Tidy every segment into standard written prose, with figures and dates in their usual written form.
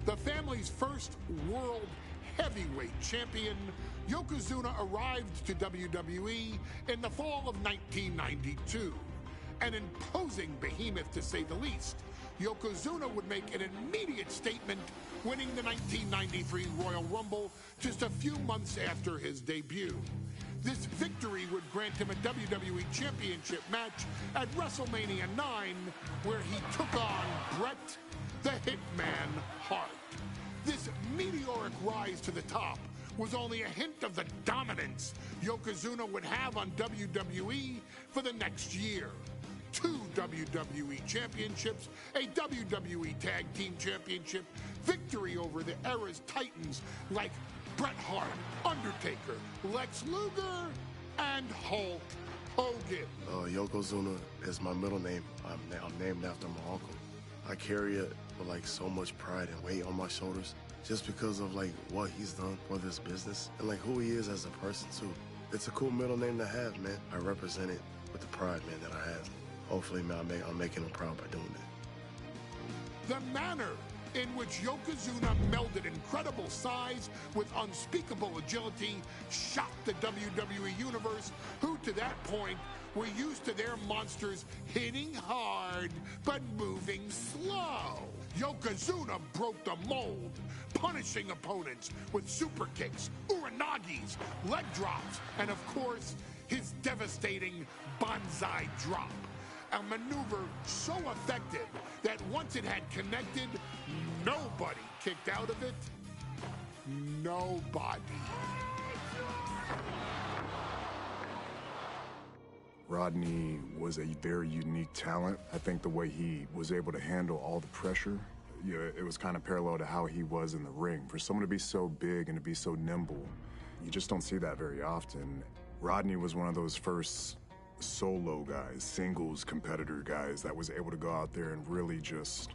The family's first world heavyweight champion, Yokozuna arrived to WWE in the fall of 1992. An imposing behemoth, to say the least, Yokozuna would make an immediate statement, winning the 1993 Royal Rumble just a few months after his debut. This victory would grant him a WWE Championship match at WrestleMania 9, where he took on Bret the Hitman Hart. This meteoric rise to the top was only a hint of the dominance Yokozuna would have on WWE for the next year. 2 WWE championships, a WWE Tag Team Championship, victory over the era's titans like Bret Hart, Undertaker, Lex Luger, and Hulk Hogan. Yokozuna is my middle name. I'm named after my uncle. I carry it with like so much pride and weight on my shoulders just because of like what he's done for this business and like who he is as a person too. It's a cool middle name to have, man. I represent it with the pride, man, that I have. Hopefully, man, I'm making him proud by doing it. The manner in which Yokozuna melded incredible size with unspeakable agility shocked the WWE Universe, who to that point were used to their monsters hitting hard but moving slow. Yokozuna broke the mold, punishing opponents with super kicks, uranagis, leg drops, and of course, his devastating banzai drop. A maneuver so effective that once it had connected, nobody kicked out of it. Nobody. Rodney was a very unique talent. I think the way he was able to handle all the pressure, it was kind of parallel to how he was in the ring. For someone to be so big and to be so nimble, you just don't see that very often. Rodney was one of those first solo guys, singles competitor guys that was able to go out there and really just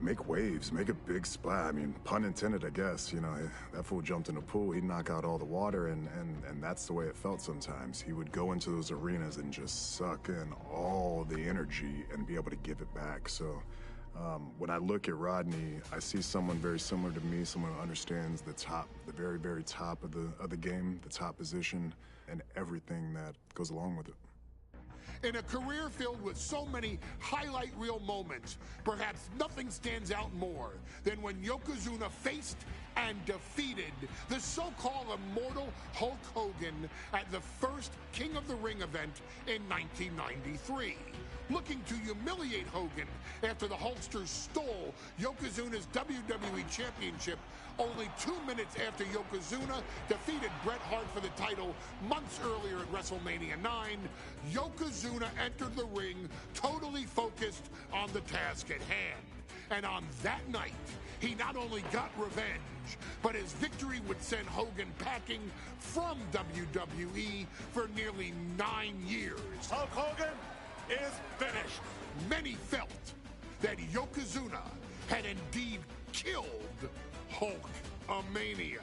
make waves, make a big splash. I mean, pun intended, I guess. You know, that fool jumped in the pool, he'd knock out all the water, and that's the way it felt sometimes. He would go into those arenas and just suck in all the energy and be able to give it back. So when I look at Rodney, I see someone very similar to me, someone who understands the very, very top of the game, the top position, and everything that goes along with it. In a career filled with so many highlight reel moments, perhaps nothing stands out more than when Yokozuna faced and defeated the so-called immortal Hulk Hogan at the first King of the Ring event in 1993. Looking to humiliate Hogan after the Hulkster stole Yokozuna's WWE Championship only 2 minutes after Yokozuna defeated Bret Hart for the title months earlier at WrestleMania 9, Yokozuna entered the ring totally focused on the task at hand. And on that night, he not only got revenge, but his victory would send Hogan packing from WWE for nearly 9 years. Hulk Hogan is finished. Many felt that Yokozuna had indeed killed Hulkamania.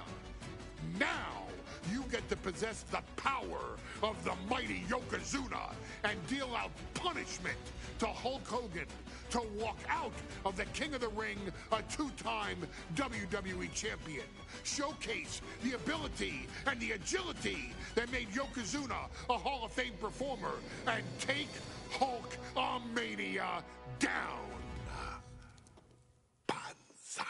Now you get to possess the power of the mighty Yokozuna and deal out punishment to Hulk Hogan to walk out of the King of the Ring, a 2-time WWE champion. Showcase the ability and the agility that made Yokozuna a Hall of Fame performer and take Hulkamania down. Banzai.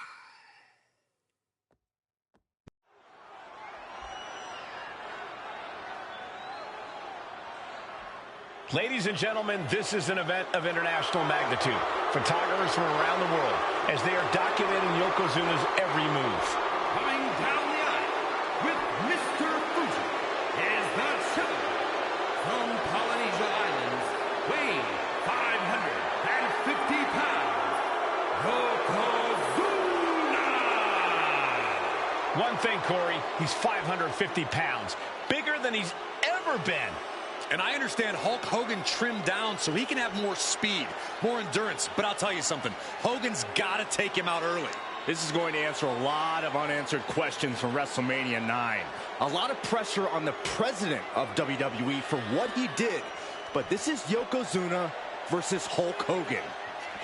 Ladies and gentlemen, this is an event of international magnitude. Photographers from around the world as they are documenting Yokozuna's every move. Coming down the aisle with Mr. Fuji is the champion from Polynesia Islands, weighing 550 pounds, Yokozuna! One thing, Corey, he's 550 pounds, bigger than he's ever been. And I understand Hulk Hogan trimmed down so he can have more speed, more endurance. But I'll tell you something, Hogan's got to take him out early. This is going to answer a lot of unanswered questions from WrestleMania 9. A lot of pressure on the president of WWE for what he did. But this is Yokozuna versus Hulk Hogan.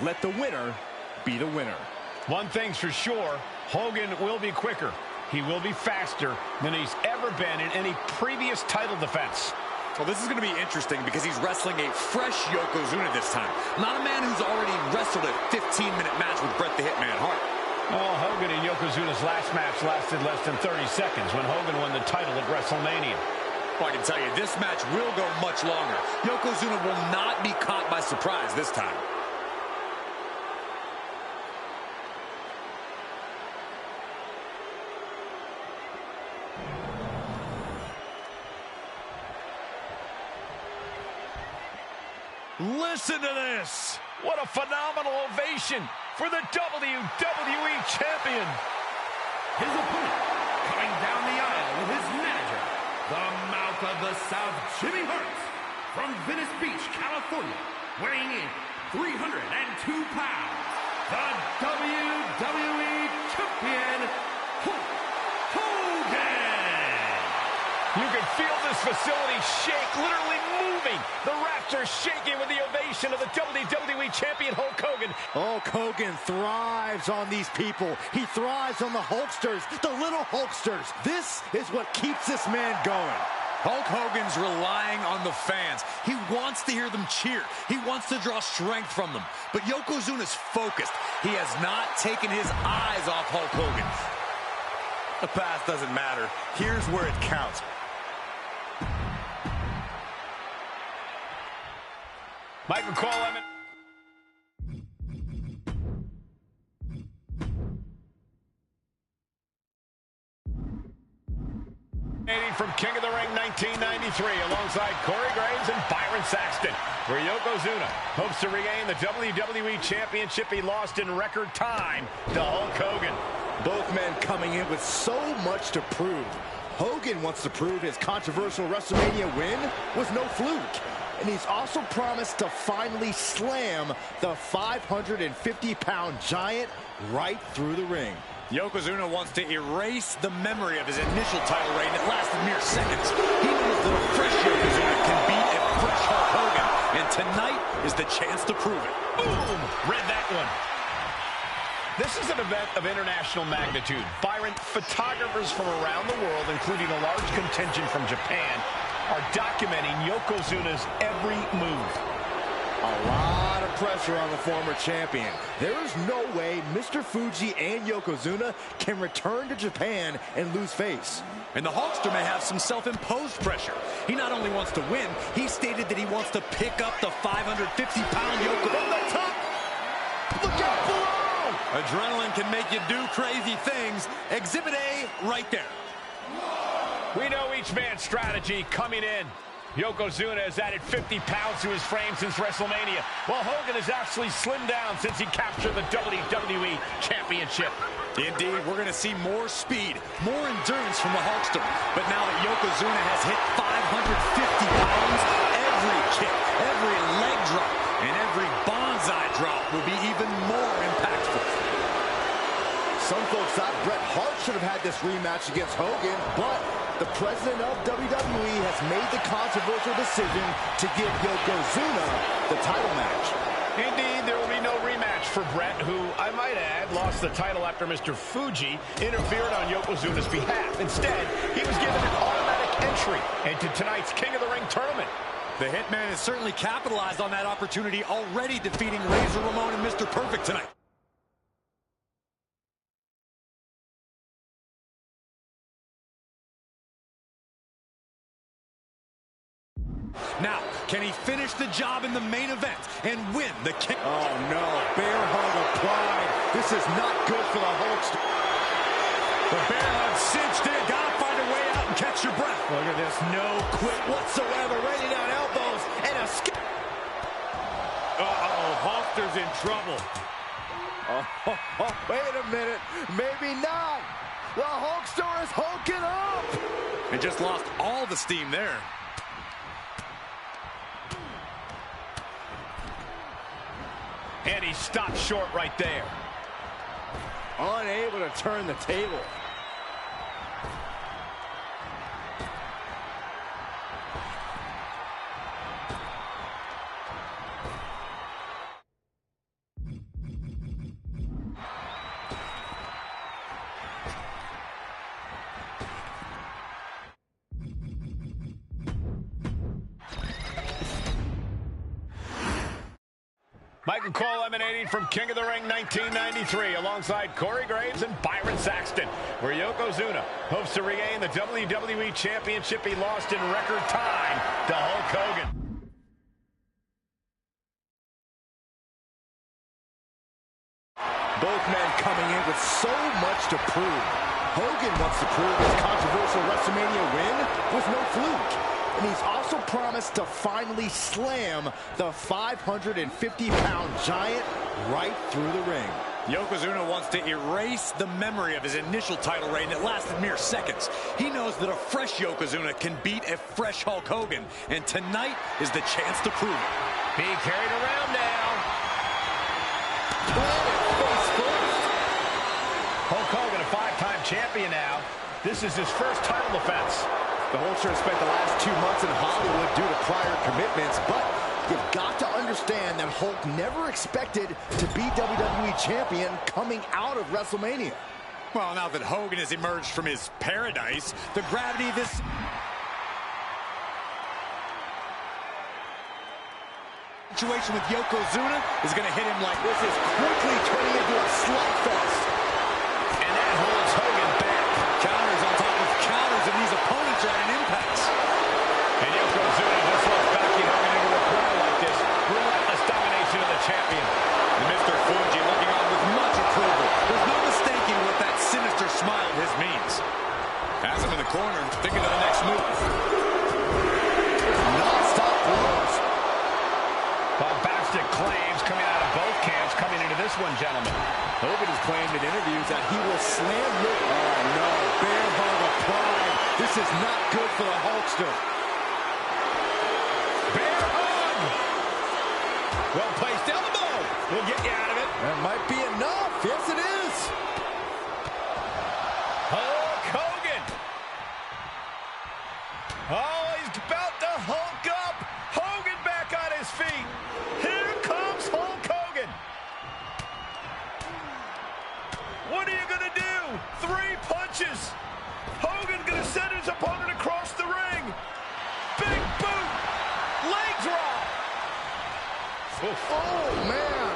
Let the winner be the winner. One thing's for sure, Hogan will be quicker. He will be faster than he's ever been in any previous title defense. Well, this is going to be interesting because he's wrestling a fresh Yokozuna this time. Not a man who's already wrestled a 15-minute match with Bret the Hitman Hart. Well, Hogan and Yokozuna's last match lasted less than 30 seconds when Hogan won the title at WrestleMania. Well, I can tell you, this match will go much longer. Yokozuna will not be caught by surprise this time. Listen to this. What a phenomenal ovation for the WWE Champion. His opponent, coming down the aisle with his manager, the Mouth of the South, Jimmy Hart, from Venice Beach, California, weighing in 302 pounds, the WWE Champion, Hulk Hogan. You can feel this facility shake, literally moving. The rafters shaking with the ovation of the WWE Champion, Hulk Hogan. Hulk Hogan thrives on these people. He thrives on the Hulksters, the little Hulksters. This is what keeps this man going. Hulk Hogan's relying on the fans. He wants to hear them cheer. He wants to draw strength from them. But Yokozuna's focused. He has not taken his eyes off Hulk Hogan. The past doesn't matter. Here's where it counts. Mike McCall, from King of the Ring 1993 alongside Corey Graves and Byron Saxton, where Yokozuna hopes to regain the WWE Championship he lost in record time to Hulk Hogan. Both men coming in with so much to prove. Hogan wants to prove his controversial WrestleMania win was no fluke. And he's also promised to finally slam the 550-pound giant right through the ring. Yokozuna wants to erase the memory of his initial title reign that lasted mere seconds. He knows that a fresh Yokozuna can beat a fresh Hulk Hogan, and tonight is the chance to prove it. Boom! Read that one. This is an event of international magnitude. Byron, photographers from around the world, including a large contingent from Japan, are documenting Yokozuna's every move. A lot of pressure on the former champion. There is no way Mr. Fuji and Yokozuna can return to Japan and lose face. And the Hulkster may have some self-imposed pressure. He not only wants to win, he stated that he wants to pick up the 550-pound Yokozuna. From the top! Look out below! Adrenaline can make you do crazy things. Exhibit A right there. We know each man's strategy coming in. Yokozuna has added 50 pounds to his frame since WrestleMania, while Hogan has actually slimmed down since he captured the WWE Championship. Indeed, we're going to see more speed, more endurance from the Hulkster. But now that Yokozuna has hit 550 pounds, every kick, every leg drop, and every bonsai drop will be even more impactful. Some folks thought Bret Hart should have had this rematch against Hogan, but the president of WWE has made the controversial decision to give Yokozuna the title match. Indeed, there will be no rematch for Bret, who, I might add, lost the title after Mr. Fuji interfered on Yokozuna's behalf. Instead, he was given an automatic entry into tonight's King of the Ring tournament. The Hitman has certainly capitalized on that opportunity, already defeating Razor Ramon and Mr. Perfect tonight. Now, can he finish the job in the main event and win the King? Oh no, bear hug applied. This is not good for the Hulkster. The bear hug cinched in. Gotta find a way out and catch your breath. Look at this, no quit whatsoever. Raining down elbows and a skip. Uh-oh, Hulkster's in trouble. Oh, wait a minute. Maybe not. The Hulkster is hulking up. And just lost all the steam there. And he stopped short right there. Unable to turn the table. Michael Cole emanating from King of the Ring 1993 alongside Corey Graves and Byron Saxton, where Yokozuna hopes to regain the WWE Championship he lost in record time to Hulk Hogan. Both men coming in with so much to prove. Hogan wants to prove his controversial WrestleMania win was no fluke. And he's also promised to finally slam the 550-pound giant right through the ring. Yokozuna wants to erase the memory of his initial title reign that lasted mere seconds. He knows that a fresh Yokozuna can beat a fresh Hulk Hogan, and tonight is the chance to prove it. Being carried around now. Hulk Hogan, a 5-time champion now. This is his first title defense. The Hulkster has spent the last 2 months in Hollywood due to prior commitments, but you've got to understand that Hulk never expected to be WWE champion coming out of WrestleMania. Well, now that Hogan has emerged from his paradise, the gravity of this situation with Yokozuna is going to hit him like this is quickly turning into a slugfest. And that holds Hogan back. Counters on top of counters, and these opponents are at an impasse. And Yokozuna just looks backing Hogan into a corner like this. Relentless domination of the champion. And Mr. Fuji looking on with much approval. There's no mistaking what that sinister smile of his means. Has him in the corner, thinking of the next move. Non-stop blows. Bombastic claims coming out of both camps coming into this one, gentlemen. Hogan has claimed in interviews that he will slam Rick. Oh, no. Bear hug of pride. This is not good for the Hulkster. Bear hug! Well-placed elbow. We'll get you out of it. That might be enough. Yes, it is. Hulk Hogan. Oh, he's about to Hulk up. Hogan back on his feet. Here comes Hulk Hogan. What are you going to do? 3 punches. Hogan going to send his opponent across the ring. Big boot. Leg drop. Oh, man.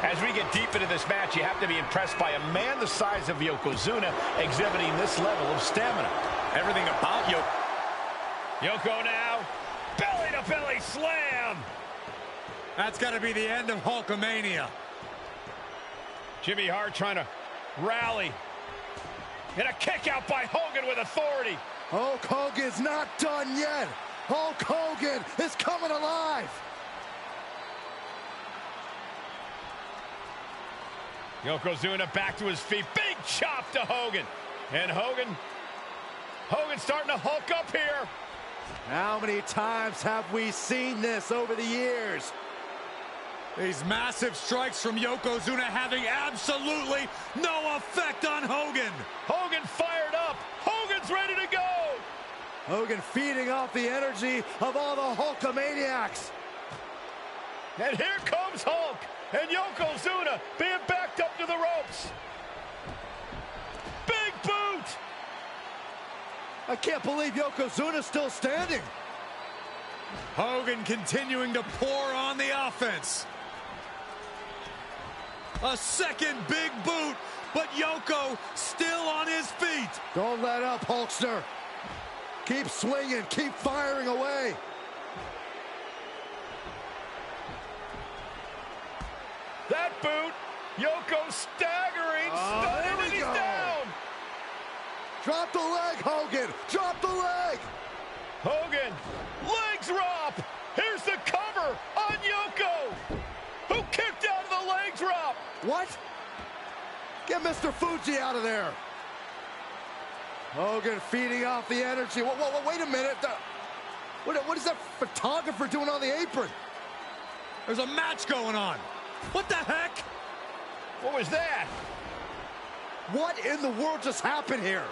As we get deep into this match, you have to be impressed by a man the size of Yokozuna exhibiting this level of stamina. Everything about Yoko now. Belly-to-belly slam. That's got to be the end of Hulkamania. Jimmy Hart trying to rally. And a kick out by Hogan with authority. Hulk Hogan's not done yet. Hulk Hogan is coming alive. Yokozuna back to his feet. Big chop to Hogan. And Hogan's starting to Hulk up here. How many times have we seen this over the years? These massive strikes from Yokozuna having absolutely no effect on Hogan. Hogan fired up. Hogan's ready to go. Hogan feeding off the energy of all the Hulkamaniacs. And here comes Hulk. And Yokozuna being backed up to the ropes. Big boot. I can't believe Yokozuna's still standing. Hogan continuing to pour on the offense. A second big boot, but Yoko still on his feet. Don't let up, Hulkster. Keep swinging, keep firing away. That boot, Yoko staggering, stunning, and he's down. Drop the leg, Hogan. Drop the leg. Hogan, leg drop. Here's the cover on Yoko, who kicked out of the leg drop. What? Get Mr. Fuji out of there. Hogan feeding off the energy. Wait a minute. What is that photographer doing on the apron? There's a match going on. What the heck? What was that? What in the world just happened here?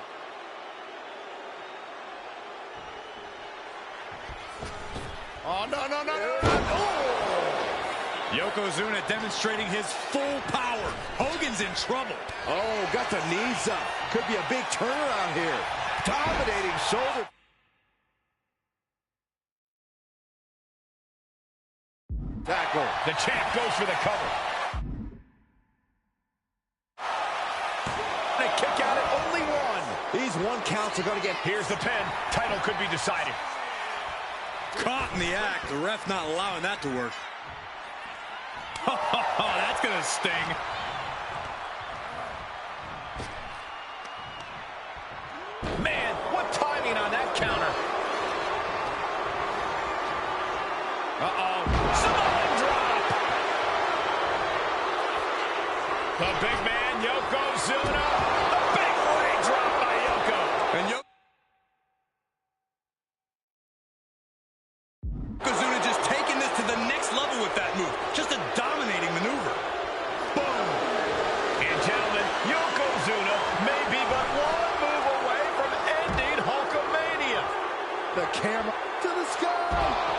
Oh, no. Oh! Yokozuna demonstrating his full power. Hogan's in trouble. Oh, got the knees up. Could be a big turnaround here. Dominating shoulder. tackle. The champ goes for the cover. They kick out at only one. These one counts are going to get... Here's the pin. Title could be decided. Caught in the act. The ref not allowing that to work. Oh, that's going to sting. Man, what timing on that counter. Uh-oh. Samoan drop. The big man, Yokozuna. The big leg drop by Yoko. And Yokozuna just taking this to the next level with that move. Just a dominating maneuver. Boom. And gentlemen, Yokozuna may be but one move away from ending Hulkamania. The camera to the sky.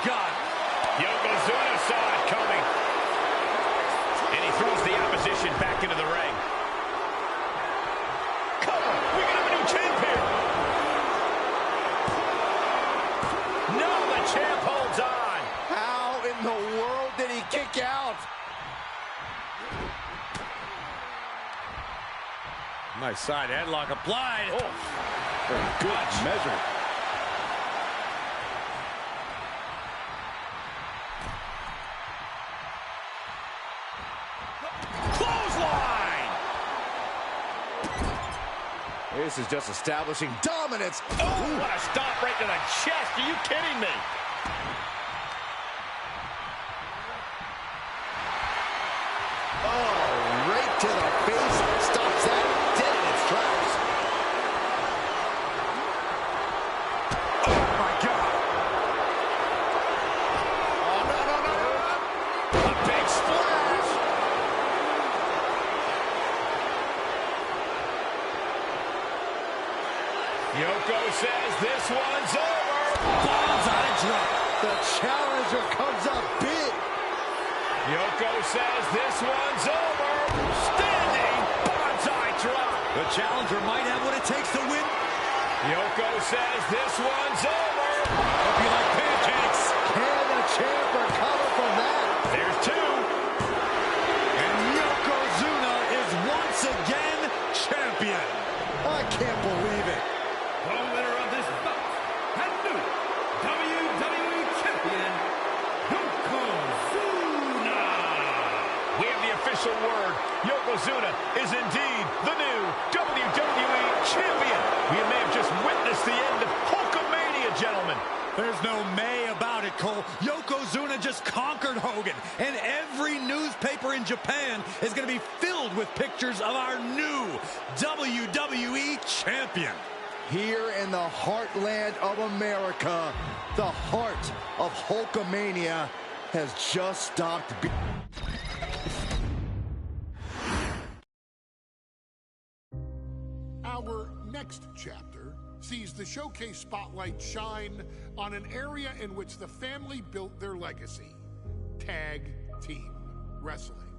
God. Yokozuna saw it coming. And he throws the opposition back into the ring. Cover. We can have a new champ here. No, the champ holds on. How in the world did he kick out? Nice side headlock applied. Oh, good measure. This is just establishing dominance. Oh, what a stomp right to the chest. Are you kidding me? Oh, right to the face. Stops that dead in its tracks. Oh, my God. Oh, no. A big splash. Yoko says this one's over. Bonsai drop. The challenger comes up big. Yoko says this one's over. Standing bonsai drop. The challenger might have what it takes to win. Yoko says this one's over. Hope you like pancakes. Can the champ recover from that? There's two. And Yokozuna is once again champion. I can't believe it. The winner of this bout and new WWE Champion, Yokozuna. We have the official word. Yokozuna is indeed the new WWE Champion. We may have just witnessed the end of Hulkamania, gentlemen. There's no may about it, Cole. Yokozuna just conquered Hogan, and every newspaper in Japan is going to be filled with pictures of our new WWE Champion. Here in the heartland of America, the heart of Hulkamania has just stopped beating. Our next chapter sees the showcase spotlight shine on an area in which the family built their legacy: tag team wrestling.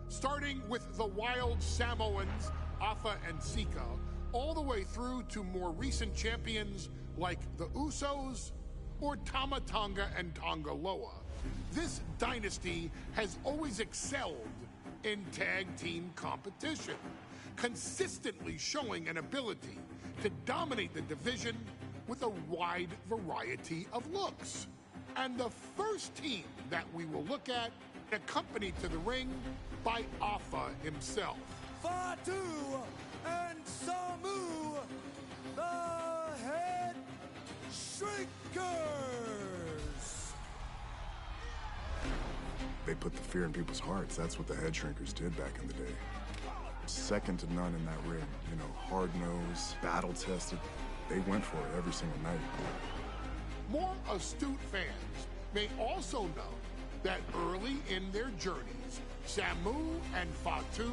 Starting with the Wild Samoans, Afa and Sika, all the way through to more recent champions like the Usos or Tama Tonga and Tonga Loa. This dynasty has always excelled in tag team competition, consistently showing an ability to dominate the division with a wide variety of looks. And the first team that we will look at, accompanied to the ring by Afa himself. Fatu and Samu, the Head Shrinkers. They put the fear in people's hearts. That's what the head shrinkers did back in the day. Second to none in that ring. You know, hard-nosed, battle-tested. They went for it every single night. More astute fans may also know that early in their journeys, Samu and Fatu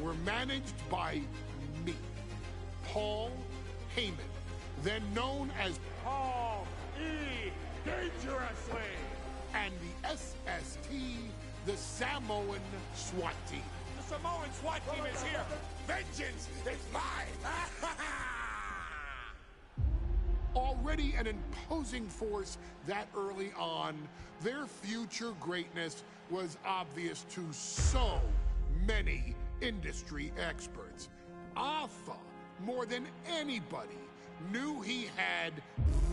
were managed by me, Paul Heyman, then known as Paul E. Dangerously. and the SST, the Samoan SWAT team. The Samoan SWAT team is here. Vengeance is mine. Already an imposing force that early on, their future greatness was obvious to so many industry experts. Alpha, more than anybody, knew he had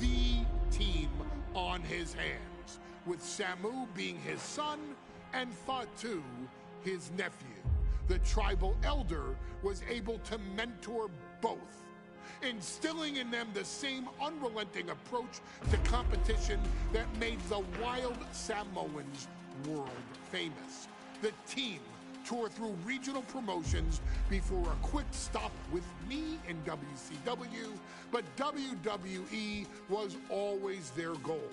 the team on his hands, with Samu being his son and Fatu his nephew. The tribal elder was able to mentor both, instilling in them the same unrelenting approach to competition that made the wild Samoans world famous. The team toured through regional promotions before a quick stop with me in WCW, but WWE was always their goal.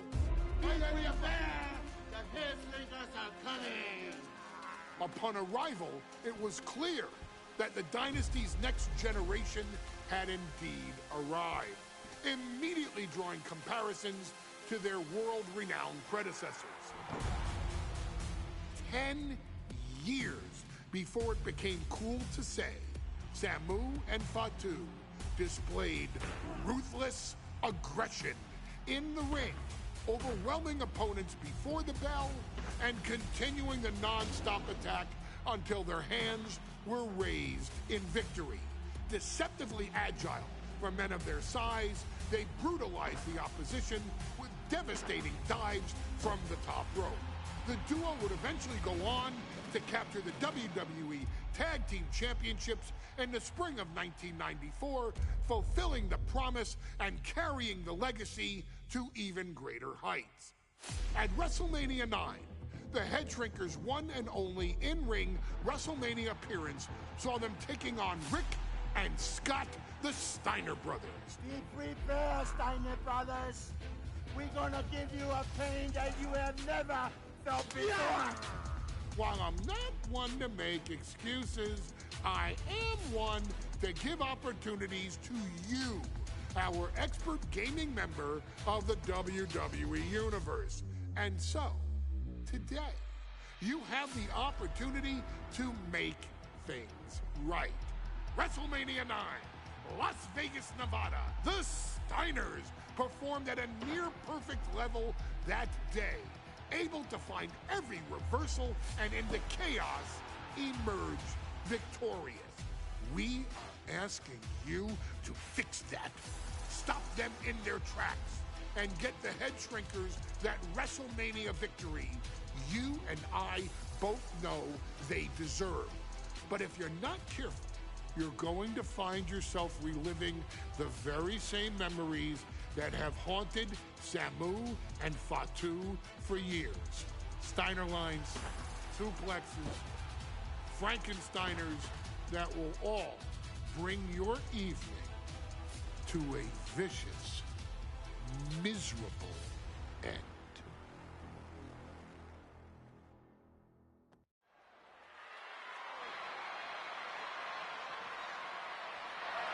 Upon arrival, it was clear that the dynasty's next generation had indeed arrived, immediately drawing comparisons to their world-renowned predecessors. 10 years before it became cool to say, Samu and Fatu displayed ruthless aggression in the ring, overwhelming opponents before the bell and continuing the non-stop attack until their hands were raised in victory. Deceptively agile for men of their size, they brutalized the opposition with devastating dives from the top rope. The duo would eventually go on to capture the WWE Tag Team Championships in the spring of 1994, fulfilling the promise and carrying the legacy to even greater heights. At WrestleMania 9, the Head Shrinkers' one and only in-ring WrestleMania appearance saw them taking on Rick and Scott, the Steiner brothers. Be prepared, Steiner brothers. We're gonna give you a pain that you have never felt before. While I'm not one to make excuses, I am one to give opportunities to you, our expert gaming member of the WWE Universe. And so, today, you have the opportunity to make things right. WrestleMania 9, Las Vegas, Nevada. The Steiners performed at a near-perfect level that day, able to find every reversal and in the chaos emerge victorious. We are asking you to fix that, stop them in their tracks, and get the Head Shrinkers that WrestleMania victory you and I both know they deserve. But if you're not careful, you're going to find yourself reliving the very same memories that have haunted Samu and Fatu for years. Steiner lines, suplexes, Frankensteiners that will all bring your evening to a vicious, miserable end.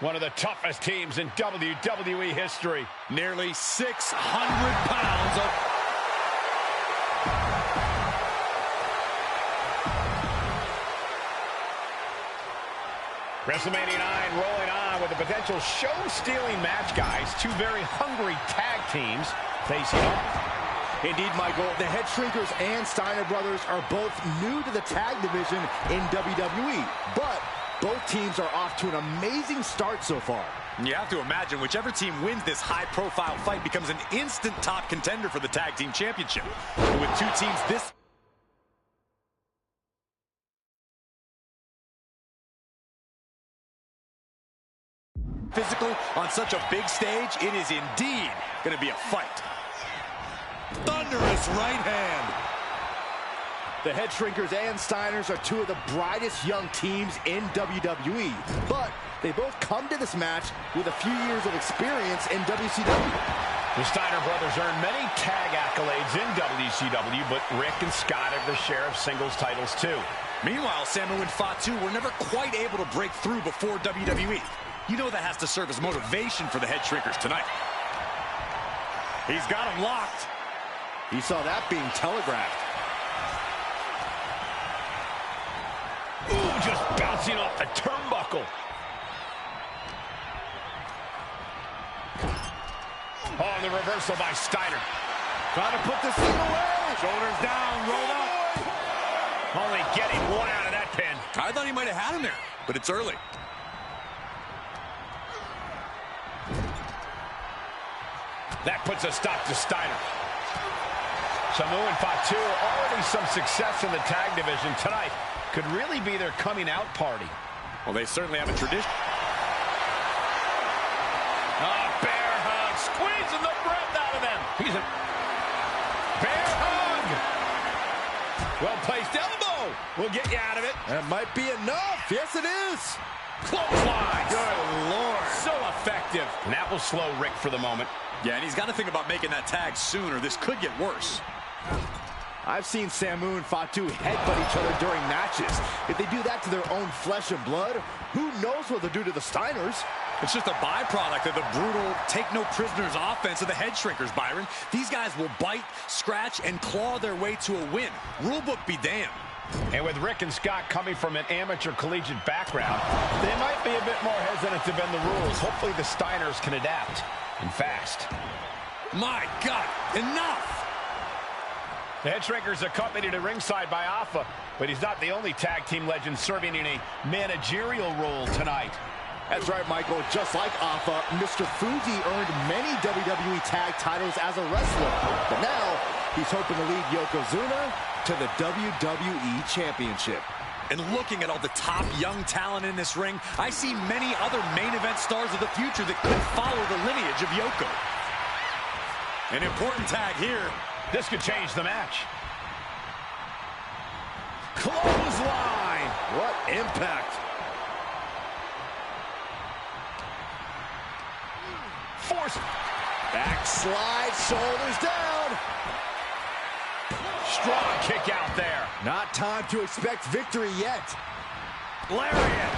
One of the toughest teams in WWE history. Nearly 600 pounds of... WrestleMania 9 rolling on with a potential show-stealing match, guys. Two very hungry tag teams facing off. Indeed, Michael, the Head Shrinkers and Steiner brothers are both new to the tag division in WWE, but both teams are off to an amazing start so far. You have to imagine whichever team wins this high-profile fight becomes an instant top contender for the tag team championship. With two teams this... physical on such a big stage, it is indeed going to be a fight. Thunderous right hand. The Head Shrinkers and Steiners are two of the brightest young teams in WWE, but they both come to this match with a few years of experience in WCW. The Steiner brothers earned many tag accolades in WCW, but Rick and Scott have their share of singles titles too. Meanwhile, Samu and Fatu were never quite able to break through before WWE. You know that has to serve as motivation for the Head Shrinkers tonight. He's got him locked. He saw that being telegraphed. Ooh, just bouncing off the turnbuckle. the reversal by Steiner. Trying to put this thing away. Shoulders down, rolled up. Only getting one out of that pin. I thought he might have had him there, but it's early. That puts a stop to Steiner. Samu and Fatu, already some success in the tag division tonight. Could really be their coming out party. Well, they certainly have a tradition. Bear hug, squeezing the breath out of them. He's a bear hug. Well-placed elbow will get you out of it. That might be enough. Yes, it is. Clothesline. Good Lord. So effective. And that will slow Rick for the moment. Yeah, and he's got to think about making that tag soon, or this could get worse. I've seen Samu and Fatu headbutt each other during matches. If they do that to their own flesh and blood, who knows what they'll do to the Steiners? It's just a byproduct of the brutal take-no-prisoners offense of the Head Shrinkers, Byron. These guys will bite, scratch, and claw their way to a win. Rulebook be damned. And with Rick and Scott coming from an amateur collegiate background, they might be a bit more hesitant to bend the rules. Hopefully the Steiners can adapt, and fast. My God, enough! The Head Shrinkers accompanied to ringside by Alpha, but he's not the only tag team legend serving in a managerial role tonight. That's right, Michael. Just like Alpha, Mr. Fuji earned many WWE tag titles as a wrestler. But now, he's hoping to lead Yokozuna to the WWE Championship. And looking at all the top young talent in this ring, I see many other main event stars of the future that could follow the lineage of Yoko. An important tag here. This could change the match. Clothesline! What impact! Force. Backslide, shoulders down. Strong kick out there. Not time to expect victory yet. Lariat.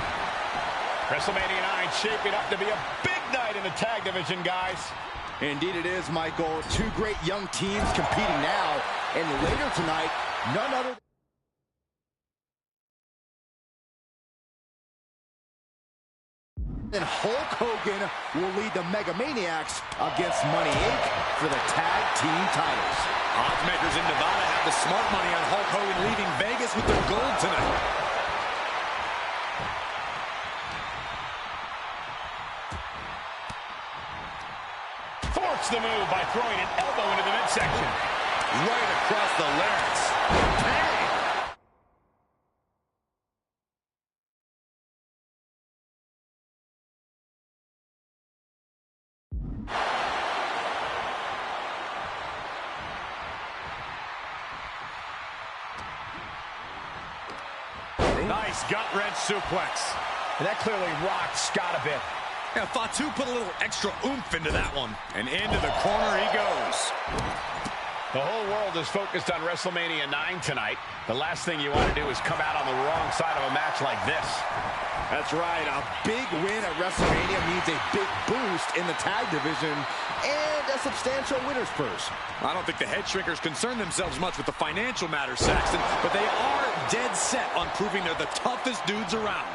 WrestleMania 9 shaping up to be a big night in the tag division, guys. Indeed it is, Michael. Two great young teams competing now. And later tonight, none other than Hulk Hogan will lead the Mega Maniacs against Money Inc. for the tag team titles. Oddsmakers in Nevada have the smart money on Hulk Hogan leaving Vegas with their gold tonight. Forks the move by throwing an elbow into the midsection. Right across the larynx. Bang! Nice gut-wrench suplex. And that clearly rocked Scott a bit. Yeah, Fatu put a little extra oomph into that one. And into the corner he goes. The whole world is focused on WrestleMania 9 tonight. The last thing you want to do is come out on the wrong side of a match like this. That's right. A big win at WrestleMania means a big boost in the tag division and a substantial winner's purse. I don't think the Head Shrinkers concern themselves much with the financial matter, Saxton, but they are dead set on proving they're the toughest dudes around.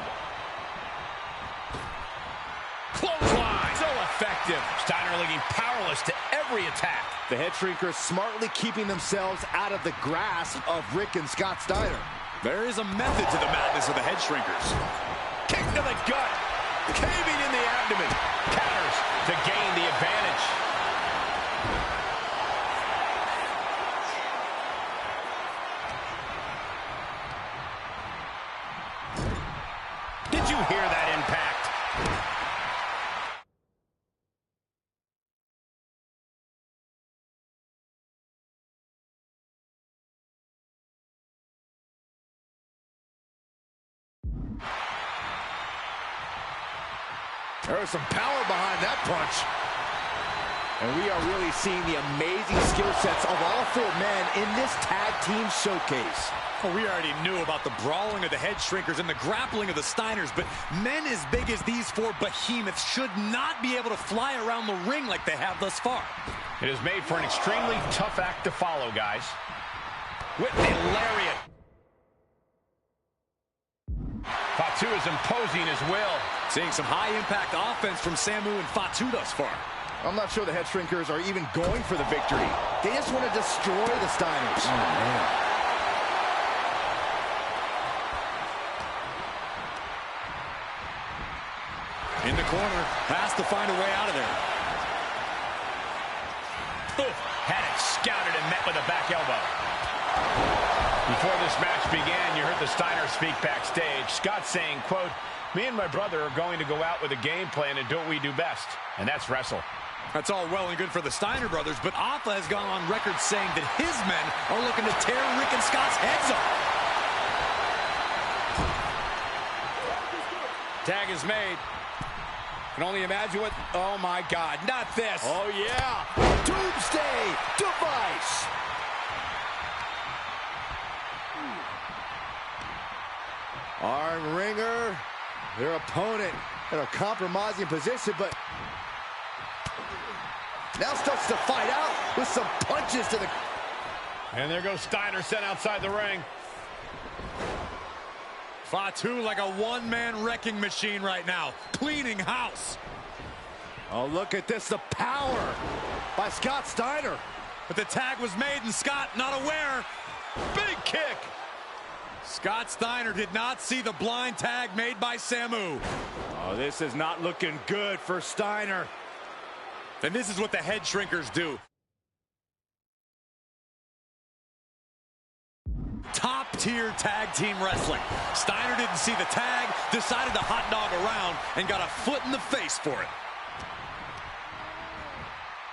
Clothesline! So effective. Steiner looking powerless to every attack. The Head Shrinkers smartly keeping themselves out of the grasp of Rick and Scott Steiner. There is a method to the madness of the Head Shrinkers. Kick to the gut. Caving in the abdomen. Counters to gain the advantage. Did you hear that impact? There was some power behind that punch. And we are really seeing the amazing skill sets of all four men in this tag team showcase. Well, we already knew about the brawling of the Head Shrinkers and the grappling of the Steiners, but men as big as these four behemoths should not be able to fly around the ring like they have thus far. It is made for an extremely tough act to follow, guys. With the lariat. Fatu is imposing his will. Seeing some high-impact offense from Samu and Fatu thus far. I'm not sure the head shrinkers are even going for the victory. They just want to destroy the Steiners. Oh, man. In the corner, has to find a way out of there. Oof, had it scouted and met with a back elbow. Before this match began, you heard the Steiners speak backstage. Scott saying, quote, "Me and my brother are going to go out with a game plan and do what we do best, and that's wrestle." That's all well and good for the Steiner brothers, but Alpha has gone on record saying that his men are looking to tear Rick and Scott's heads off. Tag is made. Can only imagine what... Oh, my God. Not this. Oh, yeah. Doomsday device. Arm wringer. Their opponent in a compromising position, but now starts to fight out with some punches to the... And there goes Steiner sent outside the ring. Fatu like a one-man wrecking machine right now, cleaning house. Oh, look at this, the power by Scott Steiner. But the tag was made and Scott not aware. Big kick. Scott Steiner did not see the blind tag made by Samu. Oh, this is not looking good for Steiner. And this is what the head shrinkers do. Top-tier tag team wrestling. Steiner didn't see the tag, decided to hot dog around, and got a foot in the face for it.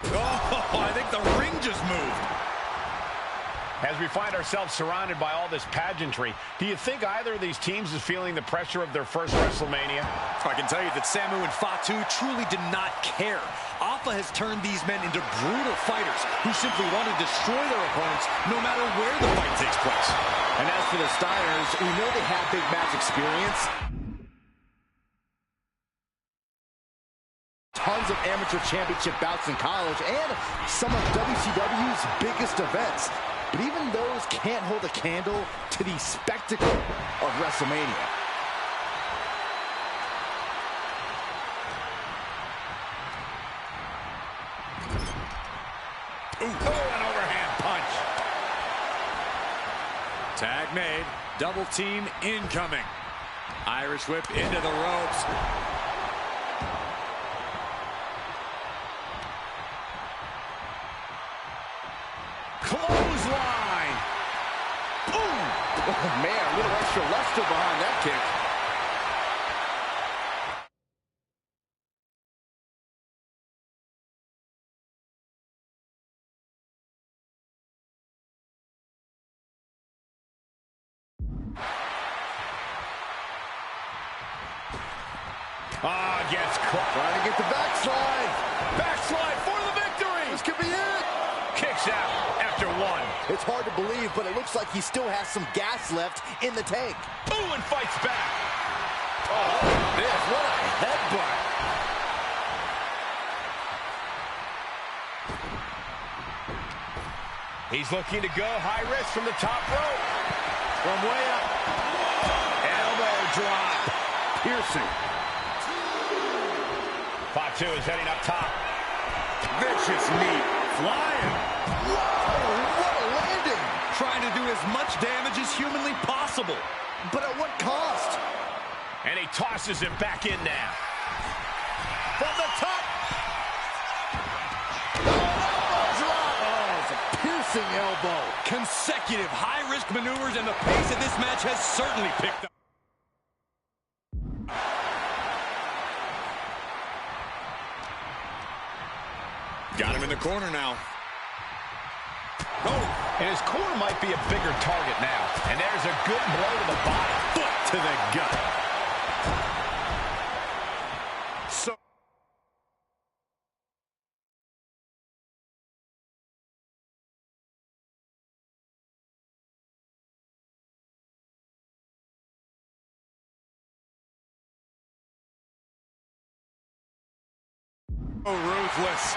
Oh, I think the ring just moved. As we find ourselves surrounded by all this pageantry, do you think either of these teams is feeling the pressure of their first WrestleMania? I can tell you that Samu and Fatu truly did not care. Alpha has turned these men into brutal fighters who simply want to destroy their opponents no matter where the fight takes place. And as for the Steiners, we know they have big match experience. Tons of amateur championship bouts in college and some of WCW's biggest events. But even those can't hold a candle to the spectacle of WrestleMania. Ooh, oh, an overhand punch. Tag made. Double team incoming. Irish whip into the ropes. Clothesline. Boom! Oh, man, a little extra luster behind that kick. Gets caught. Trying to get the backslide. Backslide for the victory. This could be it. Kicks out after one. It's hard to believe, but it looks like he still has some gas left in the tank. Ooh, and fights back. Oh, this, what a headbutt. He's looking to go high risk from the top rope. From way up. Elbow drop. Piercing. Fatu is heading up top. Vicious knee. Flying. Whoa, what a landing. Trying to do as much damage as humanly possible. But at what cost? And he tosses him back in now. From the top. Oh, it's a piercing elbow. Consecutive high-risk maneuvers, and the pace of this match has certainly picked up. Got him in the corner now. Oh, and his corner might be a bigger target now. And there's a good blow to the body. Foot to the gut. So ruthless.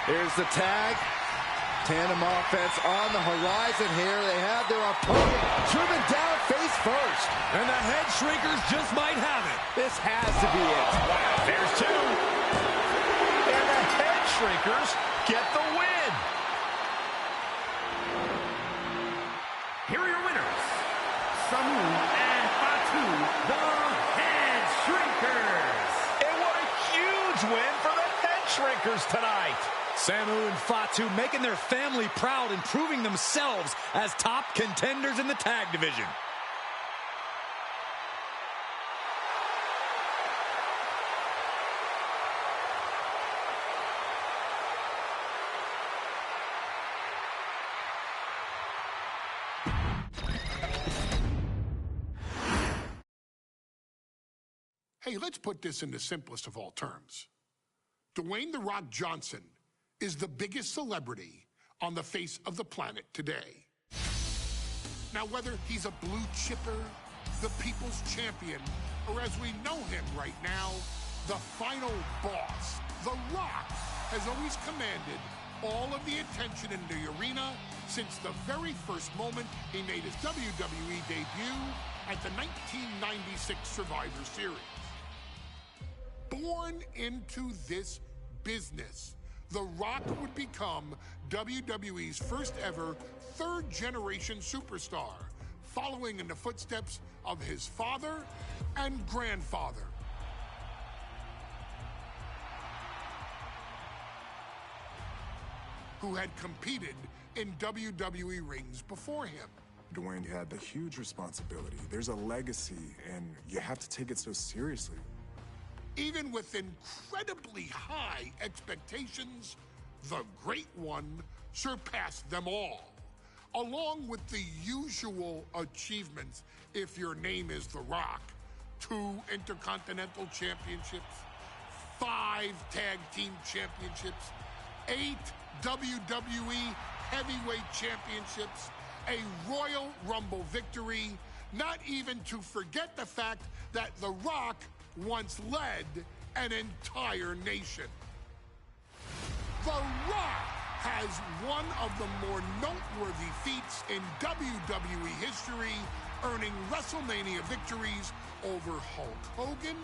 Here's the tag. Tandem offense on the horizon here. They have their opponent driven down face first. And the head shrinkers just might have it. This has to be it. Wow, there's two. And the head shrinkers get the win. Here are your winners, Samu and Fatu, the Head Shrinkers. And what a huge win for the Head Shrinkers tonight. Samu and Fatu making their family proud and proving themselves as top contenders in the tag division. Hey, let's put this in the simplest of all terms. Dwayne "The Rock" Johnson is the biggest celebrity on the face of the planet today. Now, whether he's a blue chipper, the people's champion, or as we know him right now, the final boss, The Rock has always commanded all of the attention in the arena since the very first moment he made his WWE debut at the 1996 Survivor Series. Born into this business, The Rock would become WWE's first ever third-generation superstar, following in the footsteps of his father and grandfather. Who had competed in WWE rings before him. Dwayne had the huge responsibility. There's a legacy, and you have to take it so seriously. Even with incredibly high expectations, the Great One surpassed them all, along with the usual achievements if your name is The Rock: 2 Intercontinental Championships, 5 Tag Team Championships, 8 WWE Heavyweight Championships, a Royal Rumble victory, not even to forget the fact that The Rock once led an entire nation. The Rock has one of the more noteworthy feats in WWE history, earning WrestleMania victories over Hulk Hogan,